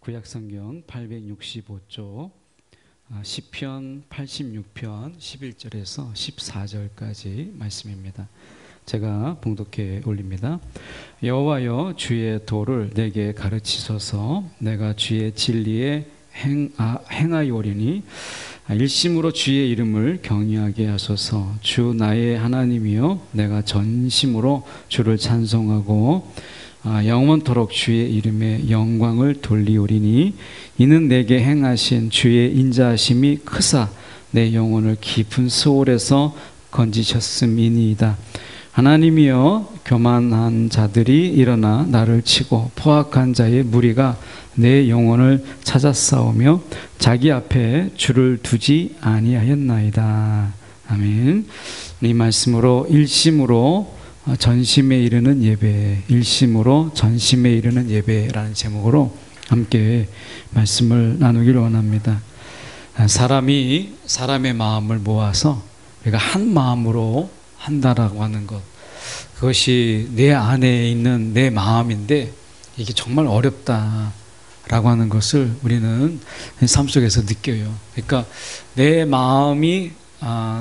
구약성경 865쪽 시편 86편 11절에서 14절까지 말씀입니다. 제가 봉독해 올립니다. 여호와여, 주의 도를 내게 가르치소서. 내가 주의 진리에 행하여오리니 일심으로 주의 이름을 경외하게 하소서. 주 나의 하나님이여, 내가 전심으로 주를 찬송하고 영원토록 주의 이름에 영광을 돌리오리니 이는 내게 행하신 주의 인자하심이 크사 내 영혼을 깊은 수월에서 건지셨음이니이다. 하나님이여, 교만한 자들이 일어나 나를 치고 포악한 자의 무리가 내 영혼을 찾아싸우며 자기 앞에 주를 두지 아니하였나이다. 아멘. 이 말씀으로 일심으로 전심에 이르는 예배, 일심으로 전심에 이르는 예배라는 제목으로 함께 말씀을 나누기를 원합니다. 사람이 사람의 마음을 모아서 우리가 한 마음으로 한다라고 하는 것, 그것이 내 안에 있는 내 마음인데 이게 정말 어렵다라고 하는 것을 우리는 삶 속에서 느껴요. 그러니까 내 마음이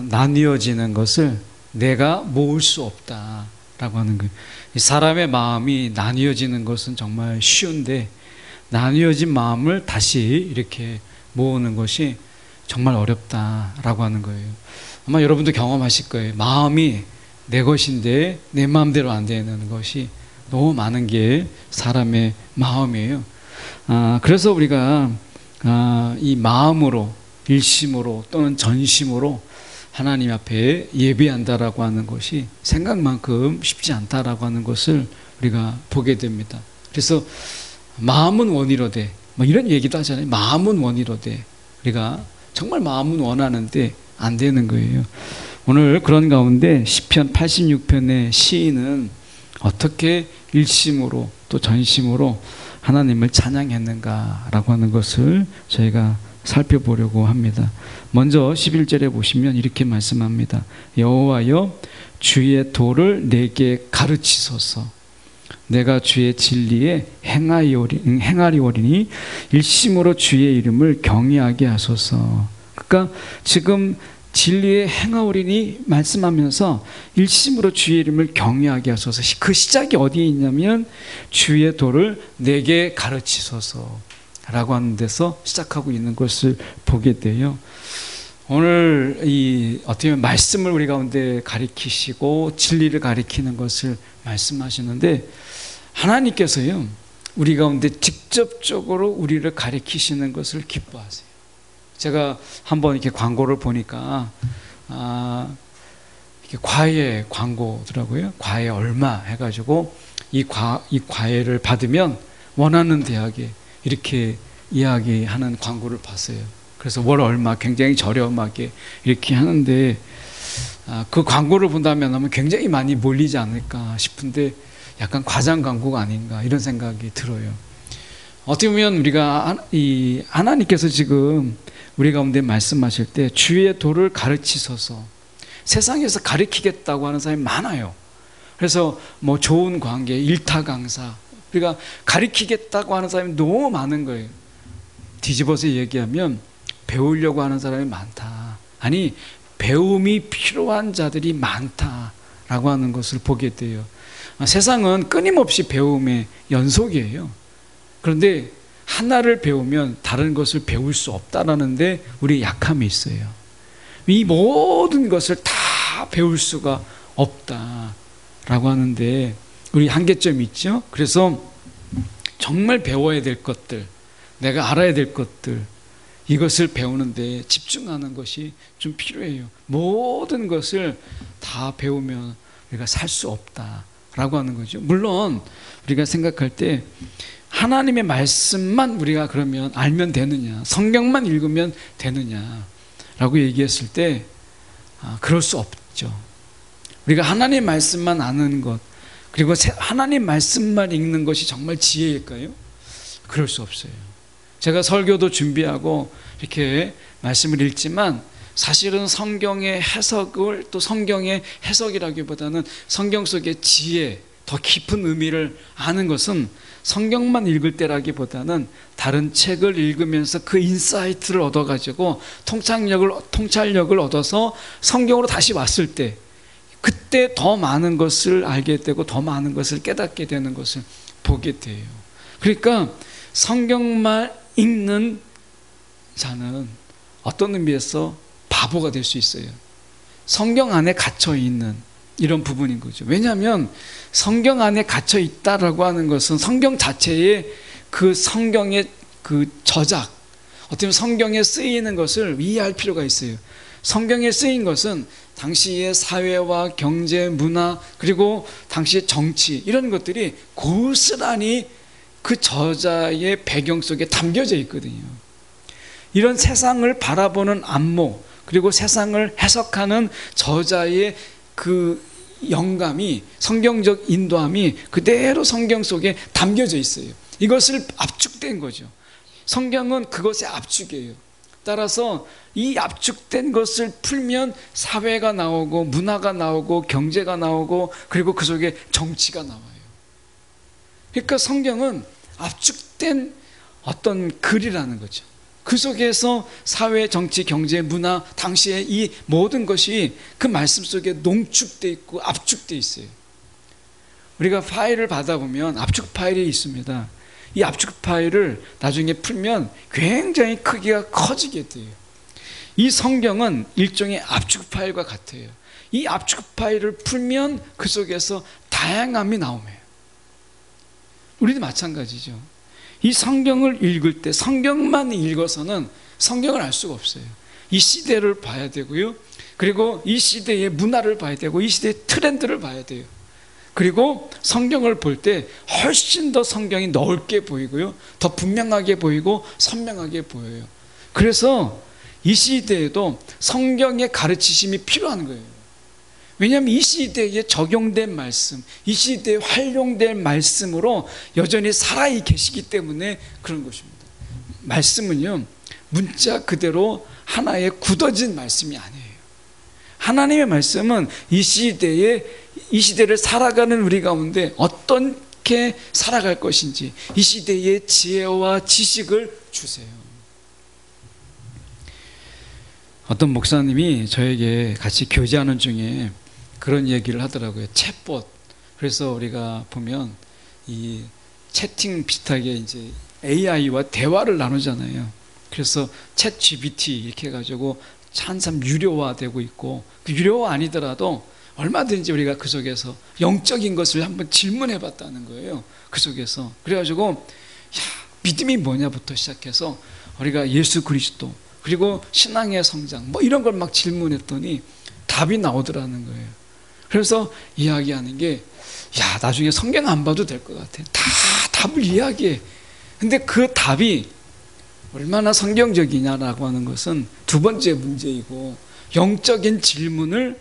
나뉘어지는 것을 내가 모을 수 없다라고 하는 거예요. 사람의 마음이 나뉘어지는 것은 정말 쉬운데 나뉘어진 마음을 다시 이렇게 모으는 것이 정말 어렵다라고 하는 거예요. 아마 여러분도 경험하실 거예요. 마음이 내 것인데 내 마음대로 안 되는 것이 너무 많은 게 사람의 마음이에요. 그래서 우리가 이 마음으로, 일심으로 또는 전심으로 하나님 앞에 예배한다라고 하는 것이 생각만큼 쉽지 않다라고 하는 것을 우리가 보게 됩니다. 그래서 마음은 원이로되 뭐 이런 얘기도 하잖아요. 마음은 원이로되 우리가 정말 마음은 원하는데 안 되는 거예요. 오늘 그런 가운데 시편 86편의 시인은 어떻게 일심으로 또 전심으로 하나님을 찬양했는가라고 하는 것을 저희가 살펴보려고 합니다. 먼저 11절에 보시면 이렇게 말씀합니다. 여호와여, 주의 도를 내게 가르치소서. 내가 주의 진리에 행하리오리니 일심으로 주의 이름을 경외하게 하소서. 그러니까 지금 진리에 행하오리니 말씀하면서 일심으로 주의 이름을 경외하게 하소서. 그 시작이 어디에 있냐면 주의 도를 내게 가르치소서 라고 하는 데서 시작하고 있는 것을 보게 돼요. 오늘 이 어떻게 보면 말씀을 우리 가운데 가리키시고 진리를 가리키는 것을 말씀하시는데 하나님께서요, 우리 가운데 직접적으로 우리를 가리키시는 것을 기뻐하세요. 제가 한번 이렇게 광고를 보니까 이렇게 과외 광고더라고요. 과외 얼마 해가지고 이 과외를 받으면 원하는 대학에 이렇게 이야기하는 광고를 봤어요. 그래서 월 얼마 굉장히 저렴하게 이렇게 하는데 그 광고를 본다면 아마 굉장히 많이 몰리지 않을까 싶은데 약간 과장 광고가 아닌가 이런 생각이 들어요. 어떻게 보면 우리가 하나님께서 지금 우리 가운데 말씀하실 때 주의 도를 가르치소서. 세상에서 가르치겠다고 하는 사람이 많아요. 그래서 뭐 좋은 관계, 일타 강사, 우리가 가르치겠다고 하는 사람이 너무 많은 거예요. 뒤집어서 얘기하면 배우려고 하는 사람이 많다. 아니, 배움이 필요한 자들이 많다라고 하는 것을 보게 돼요. 세상은 끊임없이 배움의 연속이에요. 그런데 하나를 배우면 다른 것을 배울 수 없다라는 데 우리의 약함이 있어요. 이 모든 것을 다 배울 수가 없다라고 하는데 우리 한계점이 있죠. 그래서 정말 배워야 될 것들, 내가 알아야 될 것들, 이것을 배우는데 집중하는 것이 좀 필요해요. 모든 것을 다 배우면 우리가 살 수 없다라고 하는 거죠. 물론 우리가 생각할 때 하나님의 말씀만 우리가 그러면 알면 되느냐, 성경만 읽으면 되느냐라고 얘기했을 때 그럴 수 없죠. 우리가 하나님의 말씀만 아는 것, 그리고 하나님 말씀만 읽는 것이 정말 지혜일까요? 그럴 수 없어요. 제가 설교도 준비하고 이렇게 말씀을 읽지만 사실은 성경의 해석을, 또 성경의 해석이라기보다는 성경 속의 지혜, 더 깊은 의미를 아는 것은 성경만 읽을 때라기보다는 다른 책을 읽으면서 그 인사이트를 얻어가지고 통찰력을 얻어서 성경으로 다시 왔을 때, 그때 더 많은 것을 알게 되고 더 많은 것을 깨닫게 되는 것을 보게 돼요. 그러니까 성경만 읽는 자는 어떤 의미에서 바보가 될 수 있어요. 성경 안에 갇혀 있는 이런 부분인 거죠. 왜냐하면 성경 안에 갇혀 있다라고 하는 것은 성경 자체의 그 성경의 그 저작, 어떻게 보면 성경에 쓰이는 것을 이해할 필요가 있어요. 성경에 쓰인 것은 당시의 사회와 경제, 문화, 그리고 당시의 정치, 이런 것들이 고스란히 그 저자의 배경 속에 담겨져 있거든요. 이런 세상을 바라보는 안목, 그리고 세상을 해석하는 저자의 그 영감이, 성경적 인도함이 그대로 성경 속에 담겨져 있어요. 이것을 압축된 거죠. 성경은 그것의 압축이에요. 따라서 이 압축된 것을 풀면 사회가 나오고 문화가 나오고 경제가 나오고 그리고 그 속에 정치가 나와요. 그러니까 성경은 압축된 어떤 글이라는 거죠. 그 속에서 사회, 정치, 경제, 문화, 당시의 이 모든 것이 그 말씀 속에 농축되어 있고 압축되어 있어요. 우리가 파일을 받아보면 압축 파일이 있습니다. 이 압축 파일을 나중에 풀면 굉장히 크기가 커지게 돼요. 이 성경은 일종의 압축 파일과 같아요. 이 압축 파일을 풀면 그 속에서 다양함이 나오네요. 우리도 마찬가지죠. 이 성경을 읽을 때 성경만 읽어서는 성경을 알 수가 없어요. 이 시대를 봐야 되고요. 그리고 이 시대의 문화를 봐야 되고 이 시대의 트렌드를 봐야 돼요. 그리고 성경을 볼 때 훨씬 더 성경이 넓게 보이고요. 더 분명하게 보이고 선명하게 보여요. 그래서 이 시대에도 성경의 가르치심이 필요한 거예요. 왜냐하면 이 시대에 적용된 말씀, 이 시대에 활용될 말씀으로 여전히 살아 계시기 때문에 그런 것입니다. 말씀은요, 문자 그대로 하나의 굳어진 말씀이 아니에요. 하나님의 말씀은 이 시대를 살아가는 우리 가운데 어떻게 살아갈 것인지, 이 시대의 지혜와 지식을 주세요. 어떤 목사님이 저에게 같이 교제하는 중에 그런 얘기를 하더라고요. 챗봇. 그래서 우리가 보면 이 채팅 비슷하게 이제 AI와 대화를 나누잖아요. 그래서 챗 GPT 이렇게 해가지고 한참 유료화되고 있고, 그 유료화 아니더라도 얼마든지 우리가 그 속에서 영적인 것을 한번 질문해 봤다는 거예요. 그 속에서. 그래가지고 믿음이 뭐냐부터 시작해서 우리가 예수 그리스도, 그리고 신앙의 성장, 뭐 이런 걸 막 질문했더니 답이 나오더라는 거예요. 그래서 이야기하는 게, 나중에 성경 안 봐도 될 것 같아. 다 답을 이야기해. 근데 그 답이 얼마나 성경적이냐라고 하는 것은 두 번째 문제이고, 영적인 질문을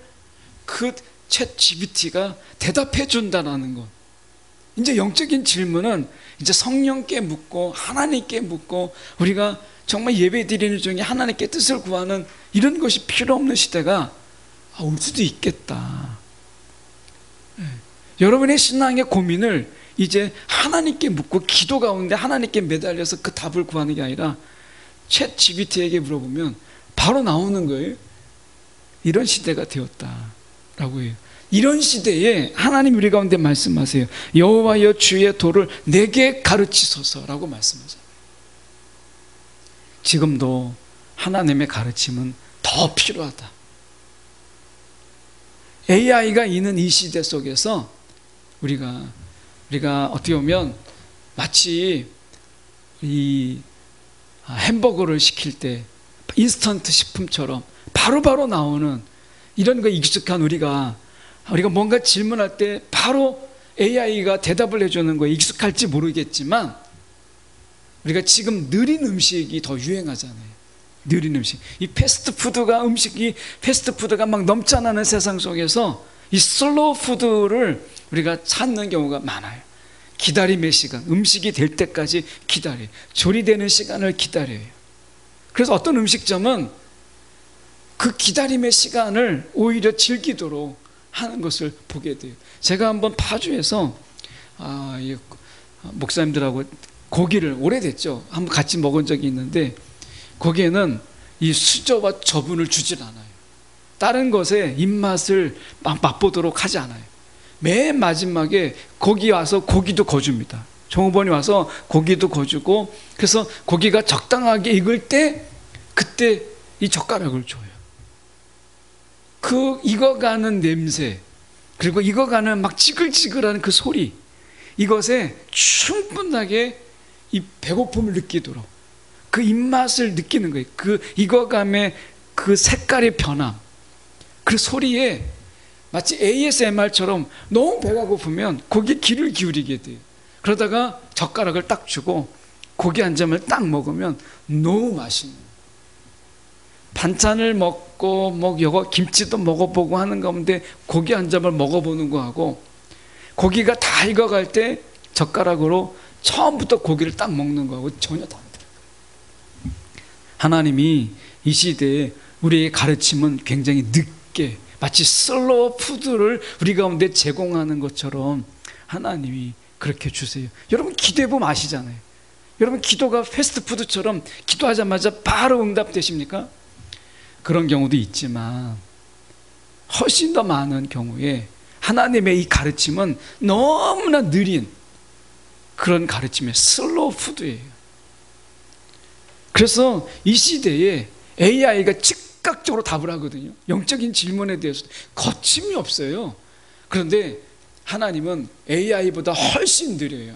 그 챗 GPT가 대답해 준다라는 것. 이제 영적인 질문은 이제 성령께 묻고 하나님께 묻고, 우리가 정말 예배 드리는 중에 하나님께 뜻을 구하는 이런 것이 필요 없는 시대가 올 수도 있겠다. 여러분의 신앙의 고민을 이제 하나님께 묻고 기도 가운데 하나님께 매달려서 그 답을 구하는 게 아니라 챗 GPT에게 물어보면 바로 나오는 거예요. 이런 시대가 되었다라고 해요. 이런 시대에 하나님 우리 가운데 말씀하세요. 여호와여 주의 도를 내게 가르치소서라고 말씀하세요. 지금도 하나님의 가르침은 더 필요하다. AI가 있는 이 시대 속에서 우리가 어떻게 보면 마치 이 햄버거를 시킬 때 인스턴트 식품처럼 바로바로 나오는 이런 거 익숙한 우리가 뭔가 질문할 때 바로 AI가 대답을 해주는 거에 익숙할지 모르겠지만, 우리가 지금 느린 음식이 더 유행하잖아요. 느린 음식. 이 패스트푸드가 막 넘쳐나는 세상 속에서 이 슬로우 푸드를 우리가 찾는 경우가 많아요. 기다림의 시간, 음식이 될 때까지 기다려요. 조리되는 시간을 기다려요. 그래서 어떤 음식점은 그 기다림의 시간을 오히려 즐기도록 하는 것을 보게 돼요. 제가 한번 파주에서 목사님들하고 고기를 오래됐죠. 한번 같이 먹은 적이 있는데 거기에는 이 수저와 저분을 주질 않아요. 다른 것에 입맛을 맛보도록 하지 않아요. 맨 마지막에 거기 와서 고기도 거줍니다. 종업원이 와서 고기도 거주고, 그래서 고기가 적당하게 익을 때 그때 이 젓가락을 줘요. 그 익어가는 냄새, 그리고 익어가는 막 지글지글하는 그 소리, 이것에 충분하게 이 배고픔을 느끼도록 그 입맛을 느끼는 거예요. 그 익어감의 그 색깔의 변함, 그 소리에 마치 ASMR처럼 너무 배가 고프면 거기에 귀를 기울이게 돼요. 그러다가 젓가락을 딱 주고 고기 한 점을 딱 먹으면 너무 맛있는, 반찬을 먹고 뭐 요거 김치도 먹어보고 하는 가운데 고기 한 점을 먹어보는 거하고, 고기가 다 익어갈 때 젓가락으로 처음부터 고기를 딱 먹는 거하고 전혀 다르더라고요. 하나님이 이 시대에 우리의 가르침은 굉장히 늦게, 마치 슬로우 푸드를 우리 가운데 제공하는 것처럼 하나님이 그렇게 주세요. 여러분 기도해보면 아시잖아요. 여러분 기도가 패스트푸드처럼 기도하자마자 바로 응답되십니까? 그런 경우도 있지만 훨씬 더 많은 경우에 하나님의 이 가르침은 너무나 느린 그런 가르침의 슬로우 푸드예요. 그래서 이 시대에 AI가 즉각적으로 답을 하거든요. 영적인 질문에 대해서 거침이 없어요. 그런데 하나님은 AI보다 훨씬 느려요.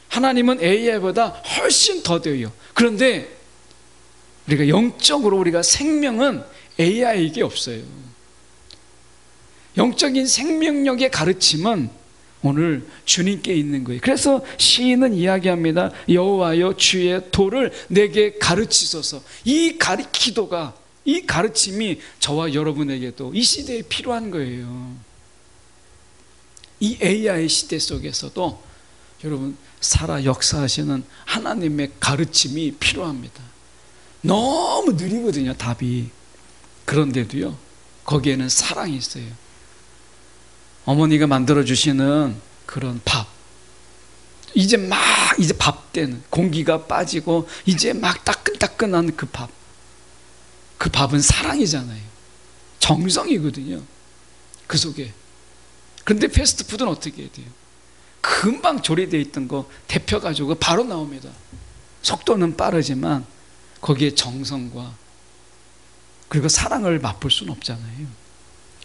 하나님은 AI보다 훨씬 더뎌요. 그런데 우리가 영적으로 우리가 생명은 AI에게 없어요. 영적인 생명력의 가르침은 오늘 주님께 있는 거예요. 그래서 시인은 이야기합니다. 여호와여 주의 도를 내게 가르치소서. 이 기도가, 이 가르침이 저와 여러분에게도 이 시대에 필요한 거예요. 이 AI 시대 속에서도 여러분 살아 역사하시는 하나님의 가르침이 필요합니다. 너무 느리거든요, 답이. 그런데도요, 거기에는 사랑이 있어요. 어머니가 만들어주시는 그런 밥, 이제 밥 때는 공기가 빠지고 이제 막 따끈따끈한 그 밥, 그 밥은 사랑이잖아요. 정성이거든요, 그 속에. 그런데 패스트푸드는 어떻게 해야 돼요? 금방 조리되어 있던 거 데펴가지고 바로 나옵니다. 속도는 빠르지만 거기에 정성과 그리고 사랑을 맛볼 수는 없잖아요.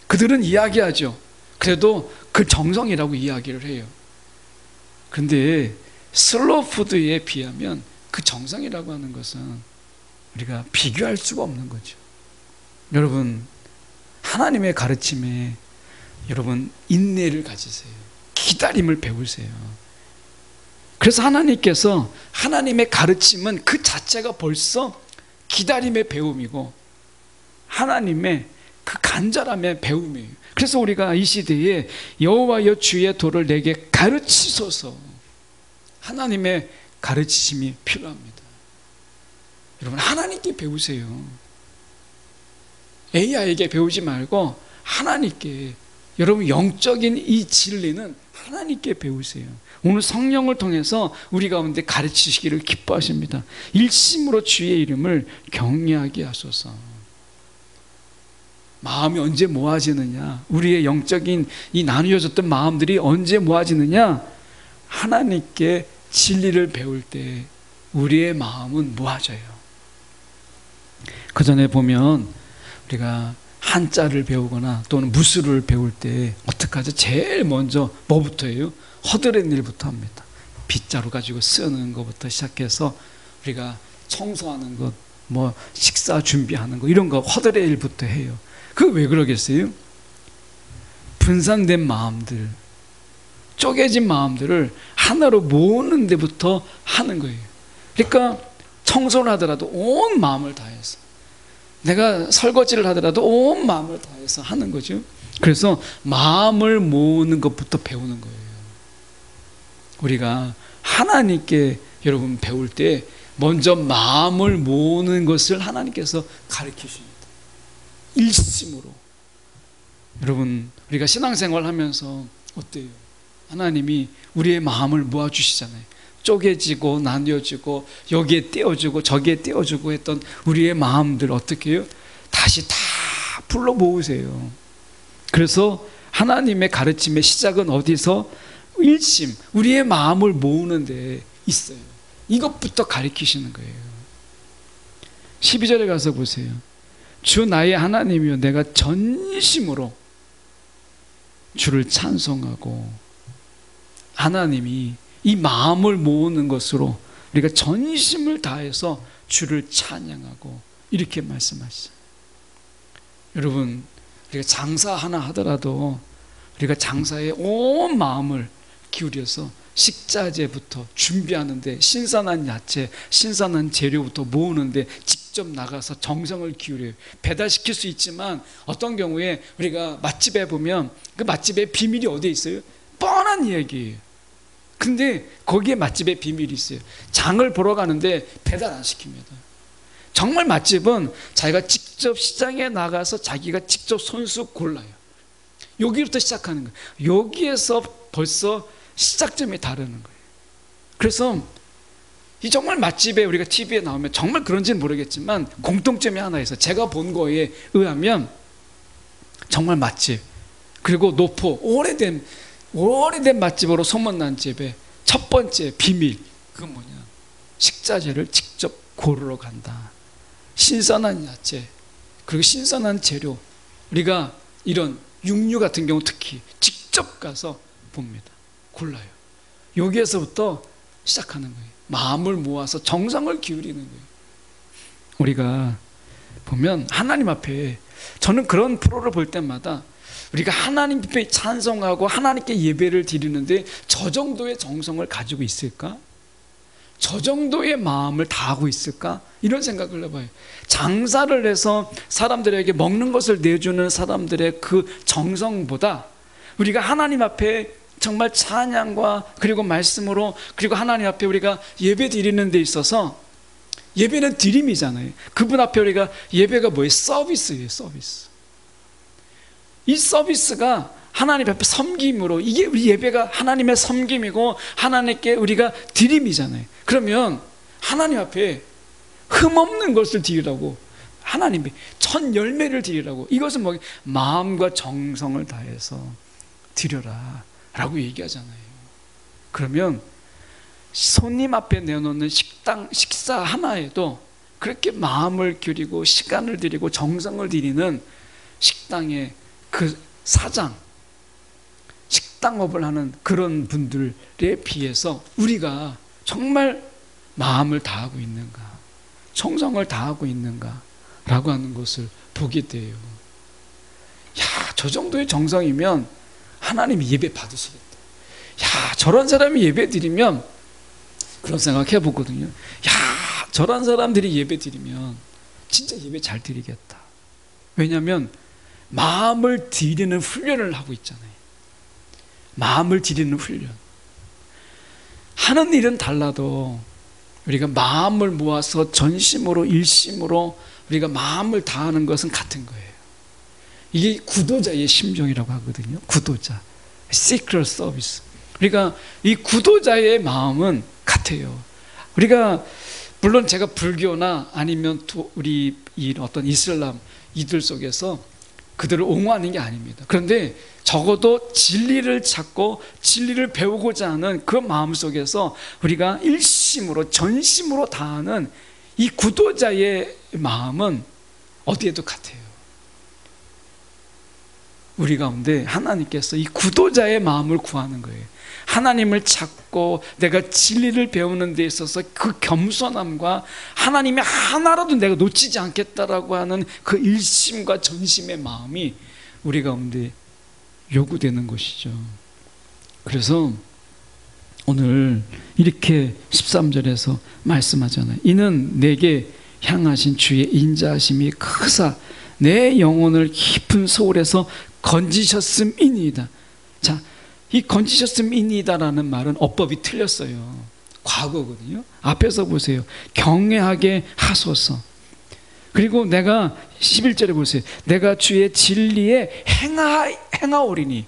그들은 이야기하죠. 그래도 그 정성이라고 이야기를 해요. 그런데 슬로우 푸드에 비하면 그 정성이라고 하는 것은 우리가 비교할 수가 없는 거죠. 여러분, 하나님의 가르침에 여러분 인내를 가지세요. 기다림을 배우세요. 그래서 하나님께서 하나님의 가르침은 그 자체가 벌써 기다림의 배움이고 하나님의 그 간절함의 배움이에요. 그래서 우리가 이 시대에 여호와여 주의 도를 내게 가르치소서, 하나님의 가르치심이 필요합니다. 여러분 하나님께 배우세요. AI에게 배우지 말고 하나님께, 여러분 영적인 이 진리는 하나님께 배우세요. 오늘 성령을 통해서 우리 가운데 가르치시기를 기뻐하십니다. 일심으로 주의 이름을 경외하게 하소서. 마음이 언제 모아지느냐? 우리의 영적인 이 나누어졌던 마음들이 언제 모아지느냐? 하나님께 진리를 배울 때 우리의 마음은 모아져요. 그 전에 보면 우리가 한자를 배우거나 또는 무술을 배울 때 어떻게 하죠? 제일 먼저 뭐부터 해요? 허드렛 일부터 합니다. 빗자루 가지고 쓰는 것부터 시작해서 우리가 청소하는 것, 뭐 식사 준비하는 것, 이런 거 허드렛 일부터 해요. 그거 왜 그러겠어요? 분산된 마음들, 쪼개진 마음들을 하나로 모으는 데부터 하는 거예요. 그러니까 청소를 하더라도 온 마음을 다해서, 내가 설거지를 하더라도 온 마음을 다해서 하는 거죠. 그래서 마음을 모으는 것부터 배우는 거예요. 우리가 하나님께 여러분 배울 때 먼저 마음을 모으는 것을 하나님께서 가르치십니다. 일심으로. 여러분 우리가 신앙생활 하면서 어때요? 하나님이 우리의 마음을 모아주시잖아요. 쪼개지고 나뉘어지고 여기에 떼어주고 저기에 떼어주고 했던 우리의 마음들 어떻게 해요? 다시 다 불러 모으세요. 그래서 하나님의 가르침의 시작은 어디서? 일심, 우리의 마음을 모으는 데 있어요. 이것부터 가르치시는 거예요. 12절에 가서 보세요. 주 나의 하나님이여 내가 전심으로 주를 찬송하고, 하나님이 이 마음을 모으는 것으로 우리가 전심을 다해서 주를 찬양하고 이렇게 말씀하시죠. 여러분, 우리가 장사 하나 하더라도 우리가 장사에 온 마음을 기울여서 식자재부터 준비하는데, 신선한 야채, 신선한 재료부터 모으는데 직접 나가서 정성을 기울여요. 배달시킬 수 있지만 어떤 경우에 우리가 맛집에 보면 그 맛집의 비밀이 어디에 있어요? 뻔한 이야기예요. 근데 거기에 맛집의 비밀이 있어요. 장을 보러 가는데 배달 안 시킵니다. 정말 맛집은 자기가 직접 시장에 나가서 자기가 직접 손수 골라요. 여기부터 시작하는 거예요. 여기에서 벌써 시작점이 다르는 거예요. 그래서 이 정말 맛집에 우리가 TV에 나오면 정말 그런지는 모르겠지만 공통점이 하나 있어요. 제가 본 거에 의하면 정말 맛집, 그리고 노포, 오래된 맛집으로 소문난 집의 첫 번째 비밀, 그건 뭐냐? 식자재를 직접 고르러 간다. 신선한 야채, 그리고 신선한 재료, 우리가 이런 육류 같은 경우 특히 직접 가서 봅니다. 골라요. 여기에서부터 시작하는 거예요. 마음을 모아서 정성을 기울이는 거예요. 우리가 보면 하나님 앞에, 저는 그런 프로를 볼 때마다 우리가 하나님 앞에 찬송하고 하나님께 예배를 드리는데 저 정도의 정성을 가지고 있을까? 저 정도의 마음을 다하고 있을까? 이런 생각을 해봐요. 장사를 해서 사람들에게 먹는 것을 내주는 사람들의 그 정성보다 우리가 하나님 앞에 정말 찬양과 그리고 말씀으로, 그리고 하나님 앞에 우리가 예배 드리는 데 있어서, 예배는 드림이잖아요. 그분 앞에 우리가 예배가 뭐예요? 서비스예요. 서비스. 이 서비스가 하나님 앞에 섬김으로, 이게 우리 예배가 하나님의 섬김이고 하나님께 우리가 드림이잖아요. 그러면 하나님 앞에 흠없는 것을 드리라고, 하나님의 첫 열매를 드리라고, 이것은 뭐 마음과 정성을 다해서 드려라 라고 얘기하잖아요. 그러면 손님 앞에 내놓는 식사 하나에도 그렇게 마음을 기울이고 시간을 들이고 정성을 들이는 식당의 그 사장, 식당업을 하는 그런 분들에 비해서 우리가 정말 마음을 다하고 있는가, 정성을 다하고 있는가 라고 하는 것을 보게 돼요. 야, 저 정도의 정성이면 하나님이 예배 받으시겠다. 야, 저런 사람이 예배 드리면, 그런 생각 해보거든요. 야, 저런 사람들이 예배 드리면 진짜 예배 잘 드리겠다. 왜냐하면 마음을 드리는 훈련을 하고 있잖아요. 마음을 드리는 훈련. 하는 일은 달라도 우리가 마음을 모아서 전심으로 일심으로 우리가 마음을 다하는 것은 같은 거예요. 이게 구도자의 심정이라고 하거든요. 구도자, Secret Service. 그러니까 이 구도자의 마음은 같아요. 우리가 물론 제가 불교나 아니면 우리 이 어떤 이슬람 이들 속에서 그들을 옹호하는 게 아닙니다. 그런데 적어도 진리를 찾고 진리를 배우고자 하는 그 마음 속에서 우리가 일심으로 전심으로 다하는 이 구도자의 마음은 어디에도 같아요. 우리 가운데 하나님께서 이 구도자의 마음을 구하는 거예요. 하나님을 찾고 내가 진리를 배우는 데 있어서 그 겸손함과 하나님의 하나라도 내가 놓치지 않겠다라고 하는 그 일심과 전심의 마음이 우리 가운데 요구되는 것이죠. 그래서 오늘 이렇게 13절에서 말씀하잖아요. 이는 내게 향하신 주의 인자하심이 크사 내 영혼을 깊은 소울에서 건지셨음이니이다. 자, 이 건지셨음이니이다라는 말은 어법이 틀렸어요. 과거거든요. 앞에서 보세요. 경외하게 하소서. 그리고 내가 11절에 보세요. 내가 주의 진리에 행하오리니.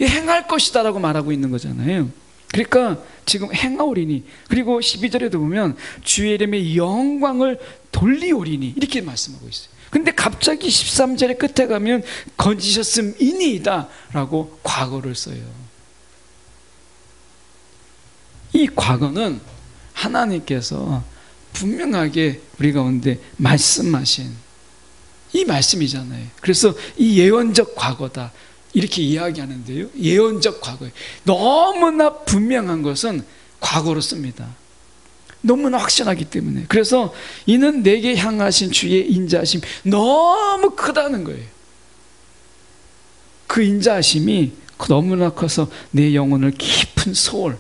행할 것이다라고 말하고 있는 거잖아요. 그러니까 지금 행하오리니, 그리고 12절에도 보면 주의 이름의 영광을 돌리오리니 이렇게 말씀하고 있어요. 근데 갑자기 13절의 끝에 가면 건지셨음이니이다 라고 과거를 써요. 이 과거는 하나님께서 분명하게 우리 가운데 말씀하신 이 말씀이잖아요. 그래서 이 예언적 과거다 이렇게 이야기하는데요, 예언적 과거예요. 너무나 분명한 것은 과거로 씁니다. 너무나 확실하기 때문에. 그래서 이는 내게 향하신 주의 인자하심 너무 크다는 거예요. 그 인자하심이 너무나 커서 내 영혼을 깊은 소홀,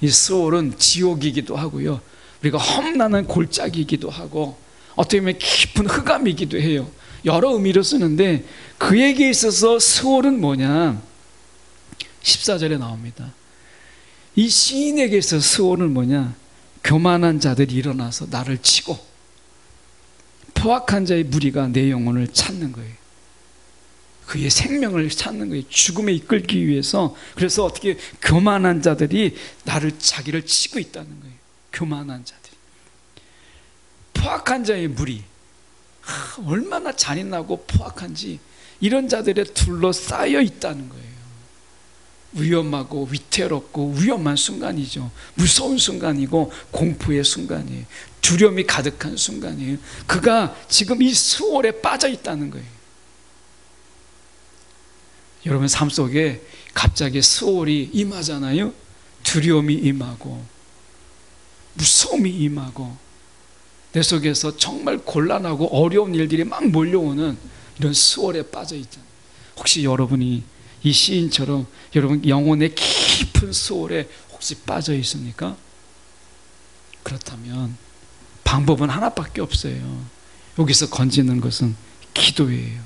이 소홀은 지옥이기도 하고요, 우리가 험난한 골짜기이기도 하고 어떻게 보면 깊은 흑암이기도 해요. 여러 의미로 쓰는데 그에게 있어서 스올은 뭐냐, 14절에 나옵니다. 이 시인에게 있어서 스올은 뭐냐, 교만한 자들이 일어나서 나를 치고 포악한 자의 무리가 내 영혼을 찾는 거예요. 그의 생명을 찾는 거예요. 죽음에 이끌기 위해서. 그래서 어떻게 교만한 자들이 자기를 치고 있다는 거예요. 교만한 자들이. 포악한 자의 무리, 얼마나 잔인하고 포악한지 이런 자들에 둘러싸여 있다는 거예요. 위험하고 위태롭고 위험한 순간이죠. 무서운 순간이고 공포의 순간이에요. 두려움이 가득한 순간이에요. 그가 지금 이 수월에 빠져 있다는 거예요. 여러분 삶 속에 갑자기 수월이 임하잖아요. 두려움이 임하고 무서움이 임하고 내 속에서 정말 곤란하고 어려운 일들이 막 몰려오는 이런 수월에 빠져 있잖아요. 혹시 여러분이 이 시인처럼 여러분 영혼의 깊은 수월에 혹시 빠져 있습니까? 그렇다면 방법은 하나밖에 없어요. 여기서 건지는 것은 기도예요.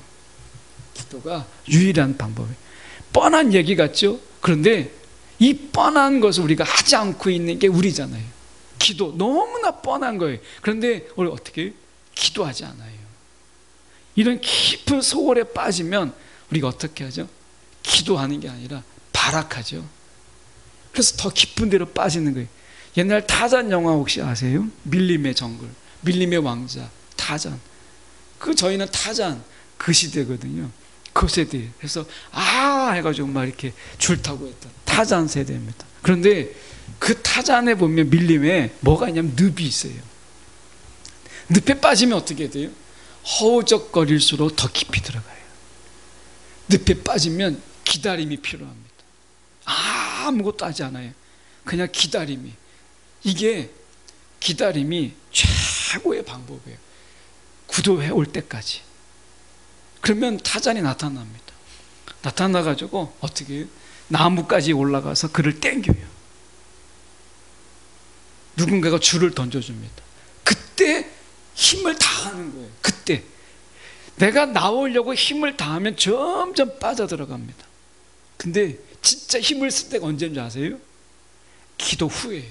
기도가 유일한 방법이에요. 뻔한 얘기 같죠? 그런데 이 뻔한 것을 우리가 하지 않고 있는 게 우리잖아요. 기도 너무나 뻔한 거예요. 그런데 우리 어떻게 해요? 기도하지 않아요. 이런 깊은 소홀에 빠지면 우리가 어떻게 하죠? 기도하는 게 아니라 발악하죠. 그래서 더 깊은 데로 빠지는 거예요. 옛날 타잔 영화 혹시 아세요? 밀림의 정글, 밀림의 왕자, 타잔. 저희는 타잔 그 시대거든요. 그 세대. 그래서 해가지고 막 이렇게 줄 타고 했던 타잔 세대입니다. 그런데 그 타잔에 보면 밀림에 뭐가 있냐면 늪이 있어요. 늪에 빠지면 어떻게 돼요? 허우적거릴수록 더 깊이 들어가요. 늪에 빠지면 기다림이 필요합니다. 아무것도 하지 않아요. 그냥 기다림이. 이게 기다림이 최고의 방법이에요. 구도해 올 때까지. 그러면 타잔이 나타납니다. 나타나가지고 어떻게 해요? 나무까지 올라가서 그를 땡겨요. 누군가가 줄을 던져줍니다. 그때 힘을 다하는 거예요. 그때 내가 나오려고 힘을 다하면 점점 빠져들어갑니다. 근데 진짜 힘을 쓸 때가 언제인지 아세요? 기도 후에.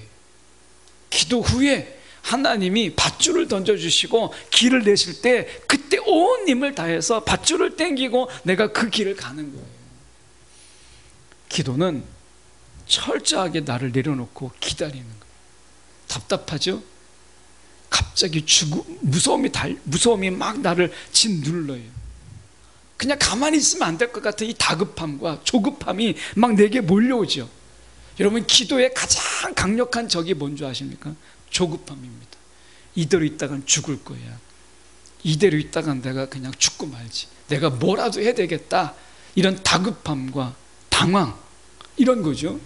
기도 후에 하나님이 밧줄을 던져주시고 길을 내실 때 그때 온 힘을 다해서 밧줄을 당기고 내가 그 길을 가는 거예요. 기도는 철저하게 나를 내려놓고 기다리는 거예요. 답답하죠? 갑자기 무서움이 막 나를 짓눌러요. 그냥 가만히 있으면 안 될 것 같은 이 다급함과 조급함이 막 내게 몰려오죠. 여러분 기도의 가장 강력한 적이 뭔지 아십니까? 조급함입니다. 이대로 있다간 죽을 거야. 이대로 있다간 내가 그냥 죽고 말지. 내가 뭐라도 해야 되겠다. 이런 다급함과 당황 이런 거죠.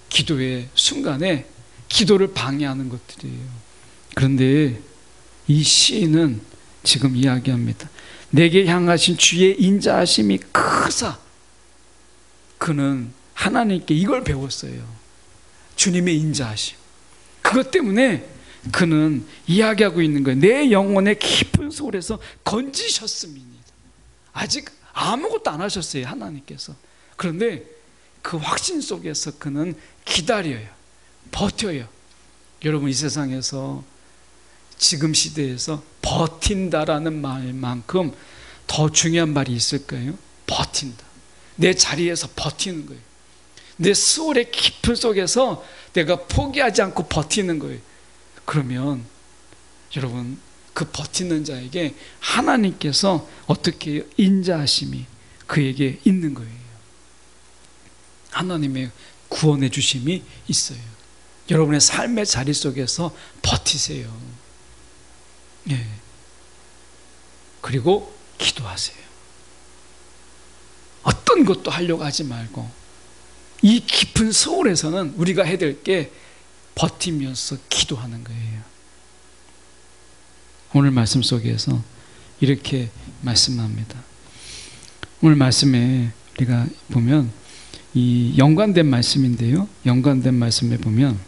기도의 순간에 기도를 방해하는 것들이에요. 그런데 이 시인은 지금 이야기합니다. 내게 향하신 주의 인자하심이 크사. 그는 하나님께 이걸 배웠어요. 주님의 인자하심. 그것 때문에 그는 이야기하고 있는 거예요. 내 영혼의 깊은 소홀에서 건지셨음이니이다. 아직 아무것도 안 하셨어요, 하나님께서. 그런데 그 확신 속에서 그는 기다려요. 버텨요. 여러분 이 세상에서 지금 시대에서 버틴다라는 말만큼 더 중요한 말이 있을까요? 버틴다. 내 자리에서 버티는 거예요. 내 수월의 깊은 속에서 내가 포기하지 않고 버티는 거예요. 그러면 여러분, 그 버티는 자에게 하나님께서 어떻게 인자하심이 그에게 있는 거예요. 하나님의 구원해 주심이 있어요. 여러분의 삶의 자리 속에서 버티세요. 예. 그리고 기도하세요. 어떤 것도 하려고 하지 말고, 이 깊은 소울에서는 우리가 해야 될 게 버티면서 기도하는 거예요. 오늘 말씀 속에서 이렇게 말씀합니다. 오늘 말씀에 우리가 보면 이 연관된 말씀인데요. 연관된 말씀에 보면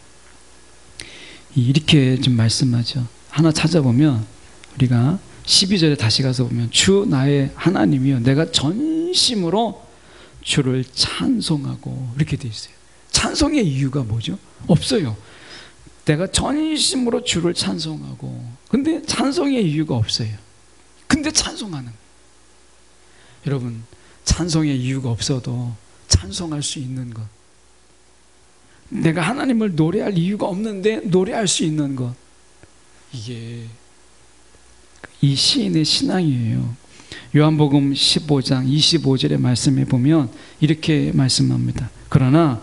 이렇게 좀 말씀하죠. 하나 찾아보면 우리가 12절에 다시 가서 보면 주 나의 하나님이여 내가 전심으로 주를 찬송하고 이렇게 돼 있어요. 찬송의 이유가 뭐죠? 없어요. 내가 전심으로 주를 찬송하고, 근데 찬송의 이유가 없어요. 근데 찬송하는, 여러분, 찬송의 이유가 없어도 찬송할 수 있는 것, 내가 하나님을 노래할 이유가 없는데 노래할 수 있는 것, 이게 이 시인의 신앙이에요. 요한복음 15장 25절의 말씀에 보면 이렇게 말씀합니다. 그러나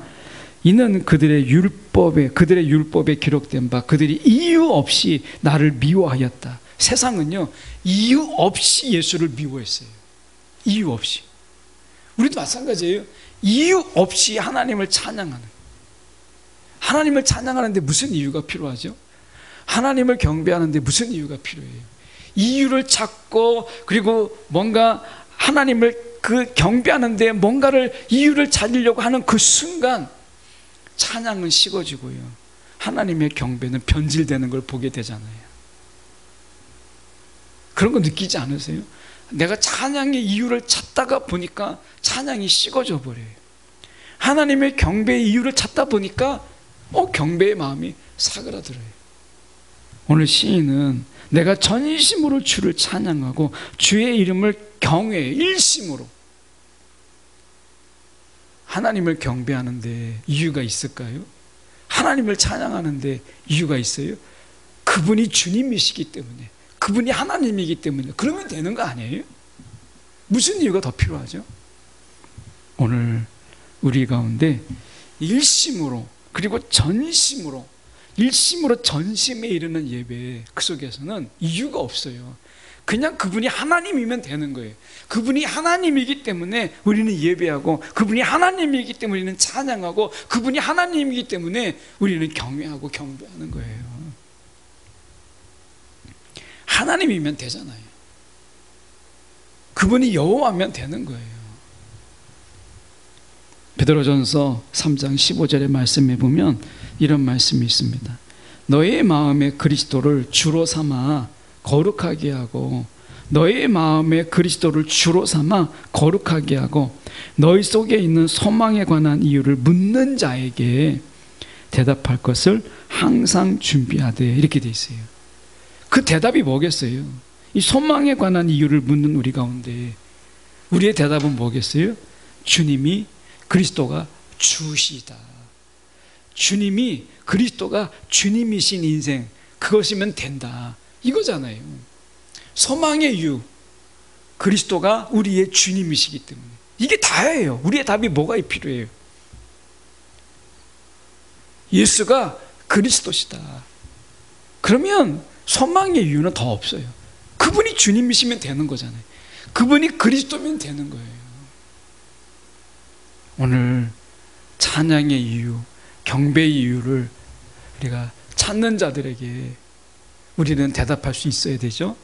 이는 그들의 율법에 기록된 바 그들이 이유 없이 나를 미워하였다. 세상은요, 이유 없이 예수를 미워했어요. 이유 없이. 우리도 마찬가지예요. 이유 없이 하나님을 찬양하는. 하나님을 찬양하는데 무슨 이유가 필요하죠? 하나님을 경배하는데 무슨 이유가 필요해요? 이유를 찾고, 그리고 뭔가 하나님을 그 경배하는데 뭔가를 이유를 찾으려고 하는 그 순간 찬양은 식어지고요, 하나님의 경배는 변질되는 걸 보게 되잖아요. 그런 거 느끼지 않으세요? 내가 찬양의 이유를 찾다가 보니까 찬양이 식어져 버려요. 하나님의 경배의 이유를 찾다 보니까 경배의 마음이 사그라들어요. 오늘 시인은 내가 전심으로 주를 찬양하고 주의 이름을 경외해, 일심으로. 하나님을 경배하는데 이유가 있을까요? 하나님을 찬양하는데 이유가 있어요? 그분이 주님이시기 때문에, 그분이 하나님이기 때문에. 그러면 되는 거 아니에요? 무슨 이유가 더 필요하죠? 오늘 우리 가운데 일심으로, 그리고 전심으로, 일심으로 전심에 이르는 예배, 그 속에서는 이유가 없어요. 그냥 그분이 하나님이면 되는 거예요. 그분이 하나님이기 때문에 우리는 예배하고, 그분이 하나님이기 때문에 우리는 찬양하고, 그분이 하나님이기 때문에 우리는 경외하고 경배하는 거예요. 하나님이면 되잖아요. 그분이 여호와면 되는 거예요. 베드로전서 3장 15절의 말씀에 보면 이런 말씀이 있습니다. 너의 마음에 그리스도를 주로 삼아 거룩하게 하고, 너의 마음에 그리스도를 주로 삼아 거룩하게 하고, 너희 속에 있는 소망에 관한 이유를 묻는 자에게 대답할 것을 항상 준비하되, 이렇게 돼 있어요. 그 대답이 뭐겠어요? 이 소망에 관한 이유를 묻는 우리 가운데 우리의 대답은 뭐겠어요? 주님이, 그리스도가 주시다. 주님이, 그리스도가 주님이신 인생, 그것이면 된다, 이거잖아요. 소망의 이유, 그리스도가 우리의 주님이시기 때문에. 이게 다예요. 우리의 답이 뭐가 필요해요? 예수가 그리스도시다. 그러면 소망의 이유는 더 없어요. 그분이 주님이시면 되는 거잖아요. 그분이 그리스도면 되는 거예요. 오늘 찬양의 이유, 경배의 이유를 우리가 찾는 자들에게 우리는 대답할 수 있어야 되죠.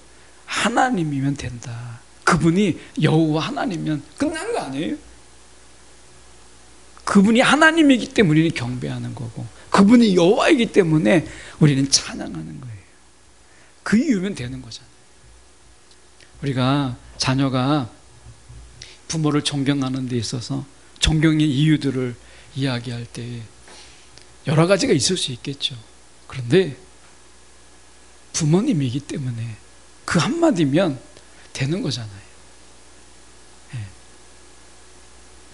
하나님이면 된다. 그분이 여호와 하나님이면 끝난 거 아니에요? 그분이 하나님이기 때문에 우리는 경배하는 거고, 그분이 여호와이기 때문에 우리는 찬양하는 거예요. 그 이유면 되는 거잖아요. 우리가 자녀가 부모를 존경하는 데 있어서 존경의 이유들을 이야기할 때 여러 가지가 있을 수 있겠죠. 그런데 부모님이기 때문에 그 한마디면 되는 거잖아요.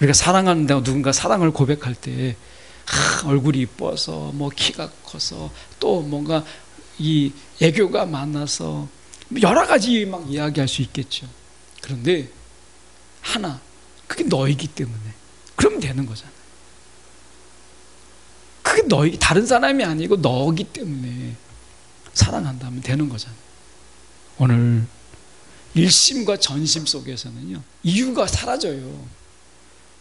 우리가 사랑한다고 누군가 사랑을 고백할 때 얼굴이 이뻐서 뭐 키가 커서 또 뭔가 이 애교가 많아서 여러 가지 막 이야기할 수 있겠죠. 그런데 하나, 그게 너이기 때문에 그러면 되는 거잖아요. 그게 너희 다른 사람이 아니고 너기 때문에 사랑한다면 되는 거잖아요. 오늘 일심과 전심 속에서는요, 이유가 사라져요.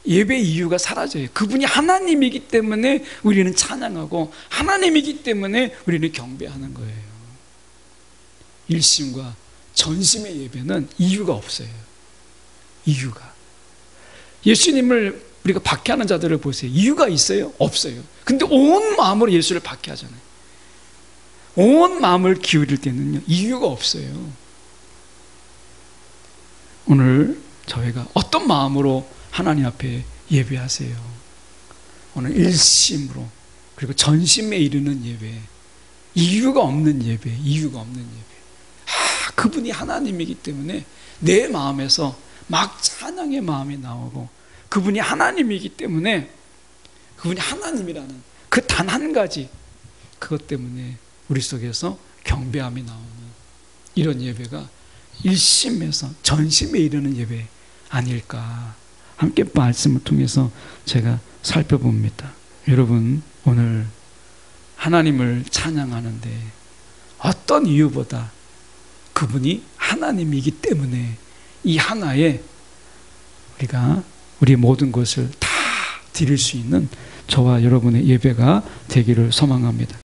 예배의 이유가 사라져요. 그분이 하나님이기 때문에 우리는 찬양하고 하나님이기 때문에 우리는 경배하는 거예요. 일심과 전심의 예배는 이유가 없어요. 이유가. 예수님을 우리가 박해하는 자들을 보세요. 이유가 있어요? 없어요. 근데 온 마음으로 예수를 박해하잖아요. 온 마음을 기울일 때는요, 이유가 없어요. 오늘 저희가 어떤 마음으로 하나님 앞에 예배하세요? 오늘 일심으로 그리고 전심에 이르는 예배, 이유가 없는 예배, 이유가 없는 예배. 그분이 하나님이기 때문에 내 마음에서 막 찬양의 마음이 나오고, 그분이 하나님이기 때문에 그분이 하나님이라는 그 단 한 가지, 그것 때문에 우리 속에서 경배함이 나오는 이런 예배가 일심에서 전심에 이르는 예배 아닐까, 함께 말씀을 통해서 제가 살펴봅니다. 여러분, 오늘 하나님을 찬양하는데 어떤 이유보다 그분이 하나님이기 때문에 이 하나에 우리가 우리 모든 것을 다 드릴 수 있는 저와 여러분의 예배가 되기를 소망합니다.